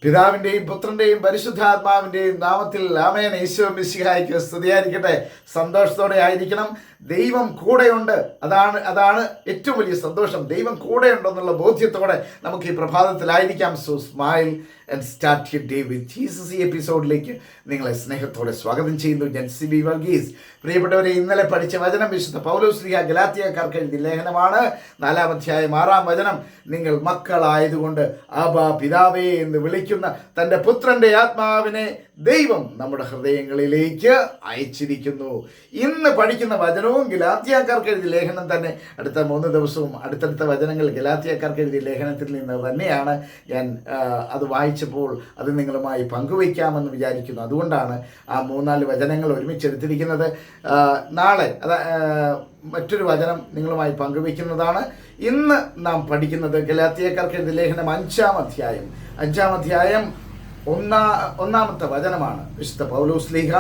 പിതാവിൻ്റെയും പുത്രൻ്റെയും പരിശുദ്ധാത്മാവിൻ്റെയും നാമത്തിൽ ആമേൻ. ഈശോ മിശിഹായ്ക്ക് സ്തുതിയായിരിക്കട്ടെ. സന്തോഷത്തോടെ ആയിരിക്കണം. ദൈവം കൂടെയുണ്ട്. അതാണ് ഏറ്റവും വലിയ സന്തോഷം. ദൈവം കൂടെയുണ്ടെന്നുള്ള ബോധ്യത്തോടെ നമുക്ക് ഈ പ്രഭാതത്തിലായിരിക്കാം. So smile and start your day with Jesus. ഈ എപ്പിസോഡിലേക്ക് നിങ്ങളെ സ്നേഹത്തോടെ സ്വാഗതം ചെയ്യുന്നു. ഞാൻ സിബി വർഗീസ്. പ്രിയപ്പെട്ടവരെ, ഇന്നലെ പഠിച്ച വചനം വിശുദ്ധ പൗലോസ്ലീഹ ഗലാത്യക്കാർക്ക് എഴുതിയ ലേഖനമാണ്. 4-ാം അധ്യായം 6-ാം വചനം. നിങ്ങൾ മക്കളായതുകൊണ്ട് ആബാ പിതാവേ എന്ന് വിളിക്കുന്ന തൻ്റെ പുത്രൻ്റെ ആത്മാവിനെ ദൈവം നമ്മുടെ ഹൃദയങ്ങളിലേക്ക് അയച്ചിരിക്കുന്നു. ഇന്ന് പഠിക്കുന്ന വചനവും ഗലാത്യക്കാർക്ക് എഴുതിയ ലേഖനം തന്നെ. അടുത്ത 3 ദിവസവും അടുത്തടുത്ത വചനങ്ങൾ ഗലാത്യക്കാർക്ക് എഴുതിയ ലേഖനത്തിൽ നിന്ന് തന്നെയാണ്. ഞാൻ അത് വായിച്ചപ്പോൾ അത് നിങ്ങളുമായി പങ്കുവയ്ക്കാമെന്ന് വിചാരിക്കുന്നു. അതുകൊണ്ടാണ് ആ 3-4 വചനങ്ങൾ ഒരുമിച്ചെടുത്തിരിക്കുന്നത്. നാളെ മറ്റൊരു വചനം നിങ്ങളുമായി പങ്കുവയ്ക്കുന്നതാണ്. ഇന്ന് നാം പഠിക്കുന്നത് ഗലാത്യക്കാർക്ക് എഴുതിയ ലേഖനം 5-ാം അധ്യായം 1-ാമത്തെ വചനമാണ്. വിശുദ്ധ പൗലോസ്ലീഹ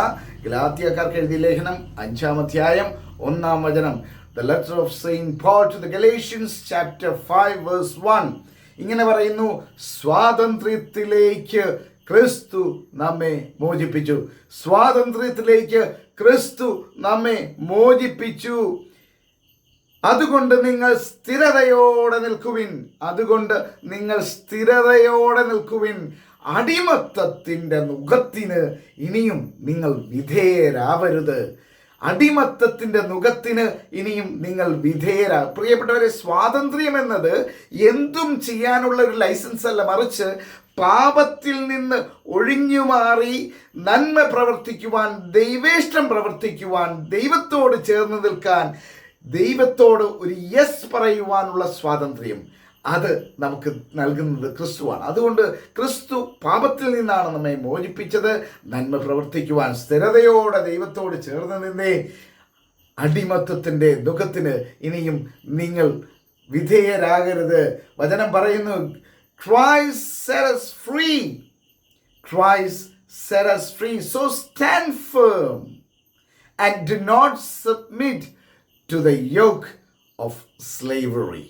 ഗലാത്യക്കാർക്ക് എഴുതിയ ലേഖനം 5-ാം അധ്യായം 1-ാം വചനം. The letter of Saint Paul to the Galatians chapter 5 verse 1 ഇങ്ങനെ പറയുന്നു: സ്വാതന്ത്ര്യത്തിലേക്ക് ക്രിസ്തു നമ്മെ മോചിപ്പിച്ചു. സ്വാതന്ത്ര്യത്തിലേക്ക് ക്രിസ്തു നമ്മെ മോചിപ്പിച്ചു. അതുകൊണ്ട് നിങ്ങൾ സ്ഥിരതയോടെ നിൽക്കുവിൻ. അടിമത്തത്തിൻ്റെ നുഖത്തിന് ഇനിയും നിങ്ങൾ വിധേയരാവരുത്. പ്രിയപ്പെട്ടവരെ, സ്വാതന്ത്ര്യം എന്നത് എന്തും ചെയ്യാനുള്ള ഒരു ലൈസൻസ് അല്ല, മറിച്ച് പാപത്തിൽ നിന്ന് ഒഴിഞ്ഞുമാറി നന്മ പ്രവർത്തിക്കുവാൻ, ദൈവേഷ്ടം പ്രവർത്തിക്കുവാൻ, ദൈവത്തോട് ചേർന്ന് നിൽക്കാൻ, ദൈവത്തോട് ഒരു യെസ് പറയുവാനുള്ള സ്വാതന്ത്ര്യം അത് നമുക്ക് നൽകുന്നത് ക്രിസ്തുവാണ്. അതുകൊണ്ട് ക്രിസ്തു പാപത്തിൽ നിന്നാണ് നമ്മെ മോചിപ്പിച്ചത്. നന്മ പ്രവർത്തിക്കുവാൻ സ്ഥിരതയോടെ ദൈവത്തോട് ചേർന്ന് നിന്നേ. അടിമത്തത്തിൻ്റെ നുഖത്തിന് ഇനിയും നിങ്ങൾ വിധേയരാകരുത്. വചനം പറയുന്നു, Christ set us free. So stand firm and do not submit to the yoke of slavery.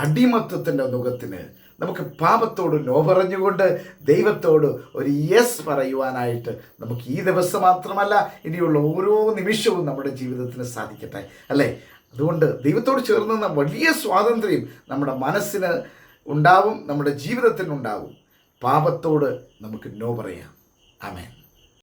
അടിമത്തത്തിൻ്റെ നുഖത്തിന് നമുക്ക് പാപത്തോട് നോ പറഞ്ഞുകൊണ്ട് ദൈവത്തോട് ഒരു യെസ് പറയുവാനായിട്ട് നമുക്ക് ഈ ദിവസം മാത്രമല്ല, ഇനിയുള്ള ഓരോ നിമിഷവും നമ്മുടെ ജീവിതത്തിന് സാധിക്കട്ടെ, അല്ലേ? അതുകൊണ്ട് ദൈവത്തോട് ചേർന്ന വലിയ സ്വാതന്ത്ര്യം നമ്മുടെ മനസ്സിന് ഉണ്ടാവും, നമ്മുടെ ജീവിതത്തിനുണ്ടാവും. പാപത്തോട് നമുക്ക് നോ പറയാം. ആമേൻ.